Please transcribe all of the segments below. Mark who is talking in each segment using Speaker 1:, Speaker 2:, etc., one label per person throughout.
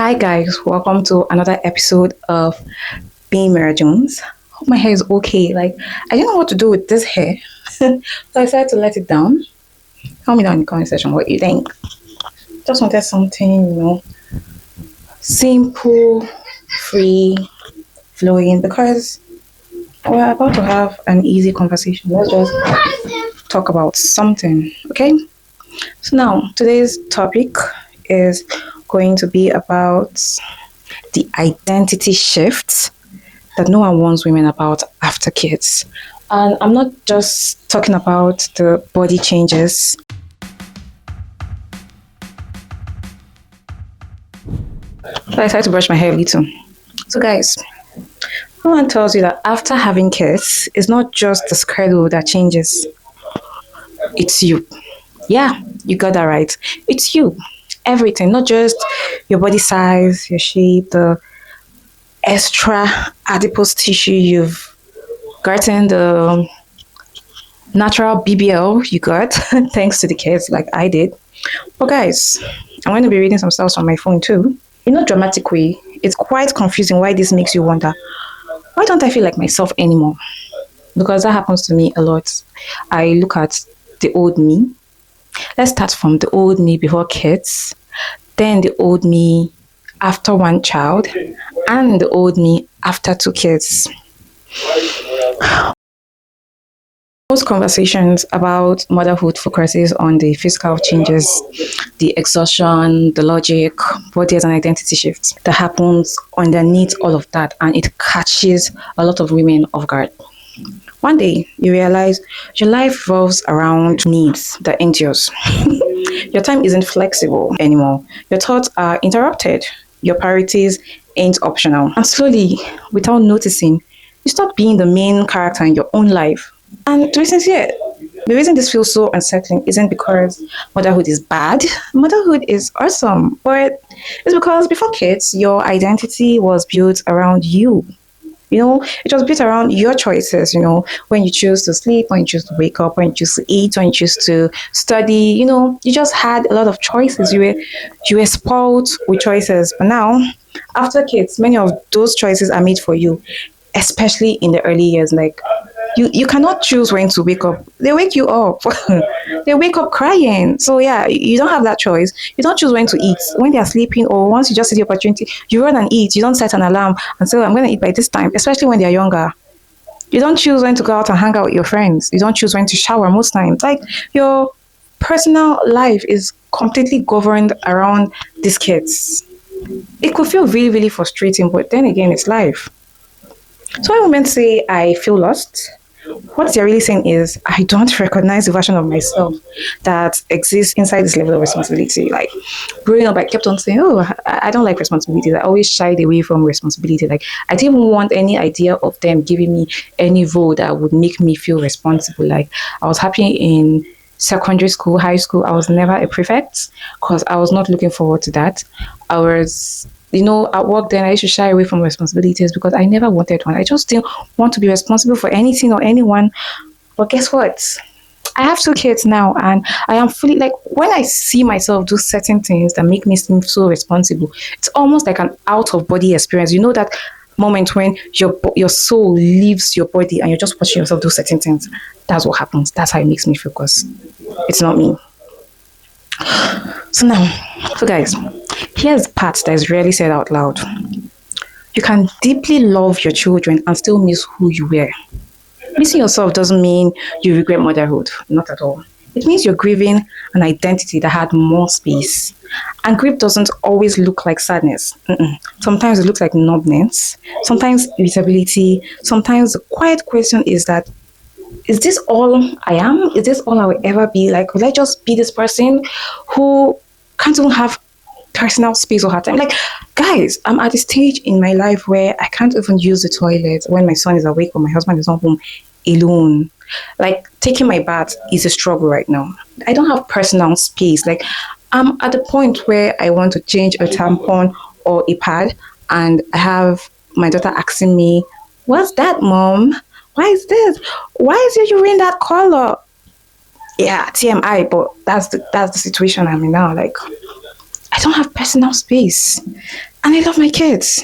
Speaker 1: Hi guys, welcome to another episode of Being Mara Jones. Hope my hair is okay. Like I didn't know what to do with this hair, so I decided to let it down. Tell me down in the comment section what you think. Just wanted something, simple, free, flowing because we're about to have an easy conversation. Let's just talk about something, okay? So now today's topic is going to be about the identity shifts that no one warns women about after kids. And I'm not just talking about the body changes. So I decided to brush my hair a little. So guys, no one tells you that after having kids, it's not just the schedule that changes. It's you. Yeah, you got that right. It's you. Everything, not just your body size, your shape, the extra adipose tissue you've gotten, the natural BBL you got thanks to the kids like I did. But guys, I'm going to be reading some stuff on my phone too. In a dramatic way, it's quite confusing why this makes you wonder, why don't I feel like myself anymore? Because that happens to me a lot. I look at the old me. Let's start from the old me before kids, then the old me after one child, and the old me after two kids. Most conversations about motherhood focuses on the physical changes, the exhaustion, the logic, but there's an identity shift that happens underneath all of that, and it catches a lot of women off guard. One day, you realize your life revolves around needs that endures. Your time isn't flexible anymore. Your thoughts are interrupted. Your priorities ain't optional. And slowly, without noticing, you stop being the main character in your own life. And to be sincere, the reason this feels so unsettling isn't because motherhood is bad. Motherhood is awesome. But it's because before kids, your identity was built around you. It was built around your choices, when you choose to sleep, when you choose to wake up, when you choose to eat, when you choose to study, you just had a lot of choices. You were spoiled with choices. But now, after kids, many of those choices are made for you, especially in the early years. Like you cannot choose when to wake up. They wake you up. They wake up crying. So yeah, you don't have that choice. You don't choose when to eat. When they are sleeping or once you just see the opportunity, you run and eat. You don't set an alarm and say, I'm going to eat by this time, especially when they're younger. You don't choose when to go out and hang out with your friends. You don't choose when to shower most times. Like your personal life is completely governed around these kids. It could feel really, really frustrating, but then again, it's life. So when women say, I feel lost, what they're really saying is, I don't recognize the version of myself that exists inside this level of responsibility. Like growing up, I kept on saying, oh, I don't like responsibilities. I always shied away from responsibility. Like I didn't want any idea of them giving me any role that would make me feel responsible. Like I was happy in secondary school, high school. I was never a prefect because I was not looking forward to that. I was at work then I used to shy away from responsibilities because I never wanted one. I just didn't want to be responsible for anything or anyone. But guess what? I have two kids now and I am fully like when I see myself do certain things that make me seem so responsible, it's almost like an out of body experience. That moment when your soul leaves your body and you're just watching yourself do certain things. That's what happens. That's how it makes me feel because it's not me. So guys, here's the part that is rarely said out loud. You can deeply love your children and still miss who you were. Missing yourself doesn't mean you regret motherhood, not at all. It means you're grieving an identity that had more space. And grief doesn't always look like sadness. Sometimes it looks like numbness, sometimes irritability, sometimes the quiet question is that, is this all I am? Is this all I will ever be? Like, will I just be this person who can't even have personal space or her time? Like, guys, I'm at a stage in my life where I can't even use the toilet when my son is awake or my husband is not home alone. Like, taking my bath is a struggle right now. I don't have personal space. Like, I'm at the point where I want to change a tampon or a pad, and I have my daughter asking me, what's that, mom? Why is this? Why is your urine that color? Yeah, TMI, but that's the situation I'm in now. Like, I don't have personal space. And I love my kids.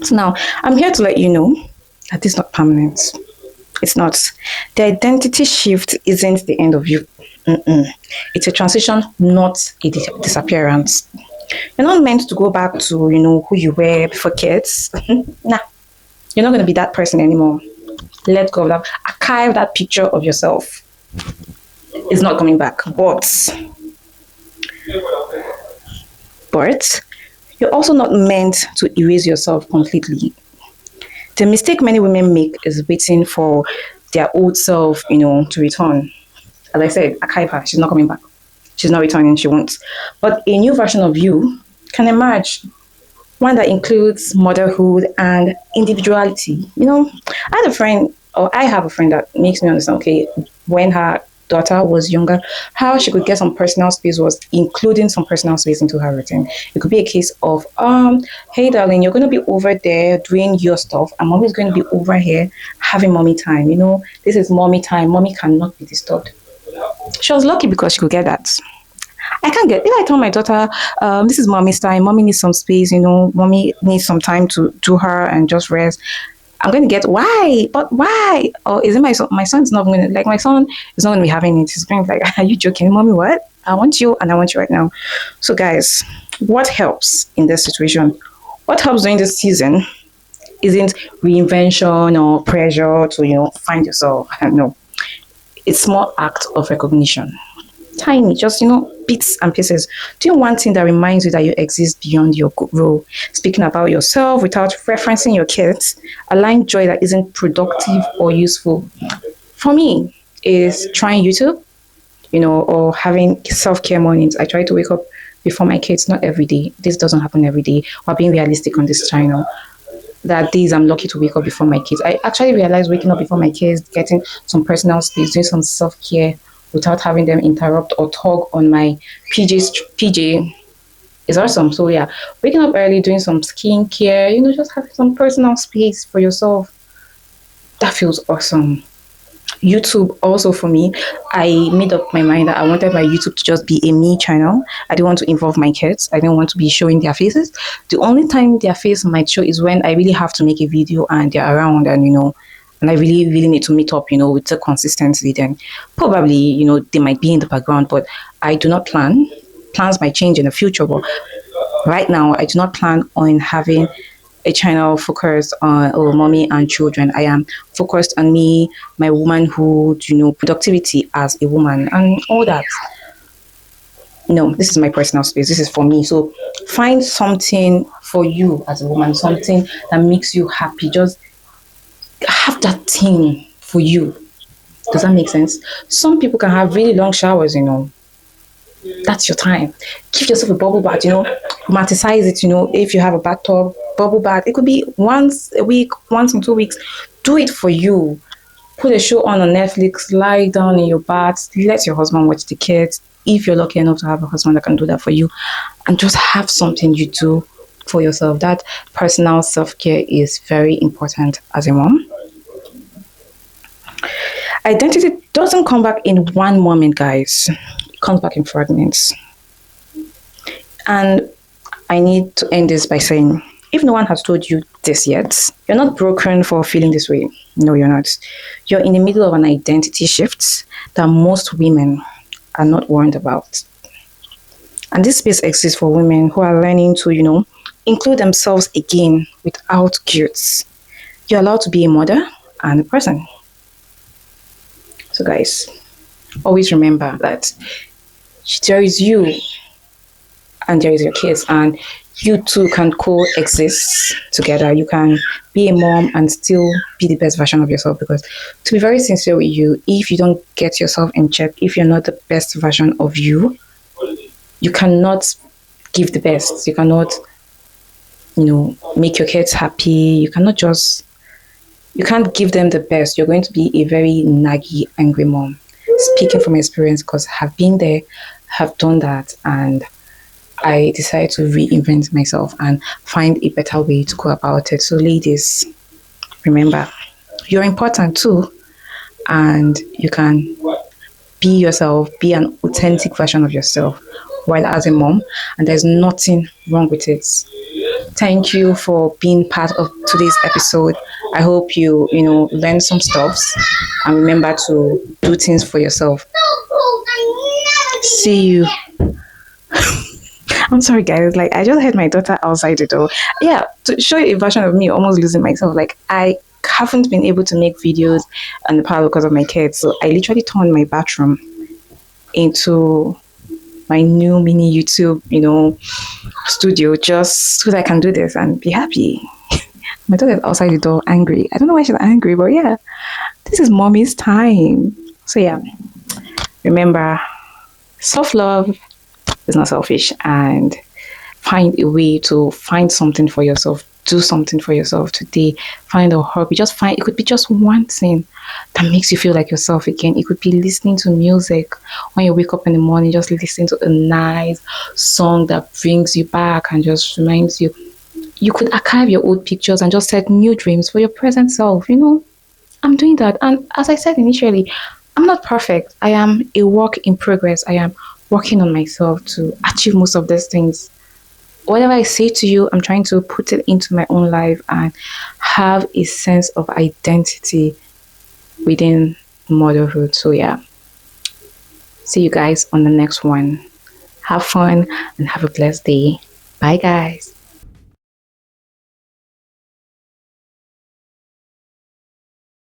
Speaker 1: So now I'm here to let you know that this is not permanent. It's not. The identity shift isn't the end of you. Mm-mm. It's a transition, not a disappearance. You're not meant to go back to, who you were before kids. Nah, you're not going to be that person anymore. Let go of that. Archive that picture of yourself. It's not coming back. But you're also not meant to erase yourself completely. The mistake many women make is waiting for their old self, to return. As I said, archive her. She's not coming back. She's not returning. She won't. But a new version of you can emerge. One that includes motherhood and individuality. I have a friend that makes me understand, okay, when her daughter was younger, how she could get some personal space was including some personal space into her routine. It could be a case of, hey darling, you're going to be over there doing your stuff, and mommy's going to be over here having mommy time. This is mommy time. Mommy cannot be disturbed. She was lucky because she could get that. I can't get, if I tell my daughter, this is mommy's time, mommy needs some space, mommy needs some time to do her and just rest. I'm going to get, why? But why? Or is it my son? My son's not going to, like, my son is not going to be having it. He's going to be like, are you joking, mommy? What? I want you and I want you right now. So, guys, what helps in this situation? What helps during this season isn't reinvention or pressure to, find yourself. No. It's small act of recognition. Tiny, just, bits and pieces. Doing one thing that reminds you that you exist beyond your role. Speaking about yourself without referencing your kids. Allowing joy that isn't productive or useful. For me, is trying YouTube, or having self-care mornings. I try to wake up before my kids, not every day. This doesn't happen every day. We're being realistic on this channel. That days I'm lucky to wake up before my kids. I actually realized waking up before my kids, getting some personal space, doing some self-care without having them interrupt or tug on my PJ is awesome. So yeah, waking up early, doing some skincare, just having some personal space for yourself. That feels awesome. YouTube also for me, I made up my mind that I wanted my YouTube to just be a me channel. I didn't want to involve my kids. I didn't want to be showing their faces. The only time their face might show is when I really have to make a video and they're around and and I really, really need to meet up, with the consistency. Then probably, they might be in the background, but I do not plan. Plans might change in the future, but right now I do not plan on having a channel focused on mommy and children. I am focused on me, my womanhood, productivity as a woman and all that. No, this is my personal space. This is for me. So find something for you as a woman, something that makes you happy. Just have that thing for you. Does that make sense? Some people can have really long showers, That's your time. Give yourself a bubble bath, romanticize it, if you have a bathtub, bubble bath. It could be once a week, once in 2 weeks. Do it for you. Put a show on Netflix, lie down in your bath, let your husband watch the kids. If you're lucky enough to have a husband that can do that for you, and just have something you do for yourself. That personal self-care is very important as a mom. Identity doesn't come back in one moment, guys. It comes back in fragments. And I need to end this by saying, if no one has told you this yet, you're not broken for feeling this way. No, you're not. You're in the middle of an identity shift that most women are not warned about. And this space exists for women who are learning to, include themselves again without guilt. You're allowed to be a mother and a person. So guys, always remember that there is you and there is your kids, and you two can coexist together. You can be a mom and still be the best version of yourself, because to be very sincere with you, if you don't get yourself in check, if you're not the best version of you, you cannot give the best. You cannot, make your kids happy. You can't give them the best. You're going to be a very naggy, angry mom. Speaking from experience, because I've been there, have done that, and I decided to reinvent myself and find a better way to go about it. So ladies, remember, you're important too, and you can be yourself, be an authentic version of yourself while as a mom, and there's nothing wrong with it. Thank you for being part of today's episode. I hope you learn some stuffs and remember to do things for yourself. See you. I'm sorry, guys. Like, I just heard my daughter outside the door. Yeah, to show you a version of me almost losing myself. Like, I haven't been able to make videos on the parlor because of my kids. So I literally turned my bathroom into my new mini YouTube, studio just so that I can do this and be happy. My daughter's outside the door angry. I don't know why she's angry, but yeah, this is mommy's time. So yeah, remember, self-love is not selfish, and find a way to find something for yourself. Do something for yourself today. Find a hobby. It could be just one thing that makes you feel like yourself again. It could be listening to music when you wake up in the morning, just listen to a nice song that brings you back and just reminds you. You could archive your old pictures and just set new dreams for your present self. I'm doing that. And as I said initially, I'm not perfect. I am a work in progress. I am working on myself to achieve most of these things. Whatever I say to you, I'm trying to put it into my own life and have a sense of identity within motherhood. So yeah, see you guys on the next one. Have fun and have a blessed day. Bye, guys.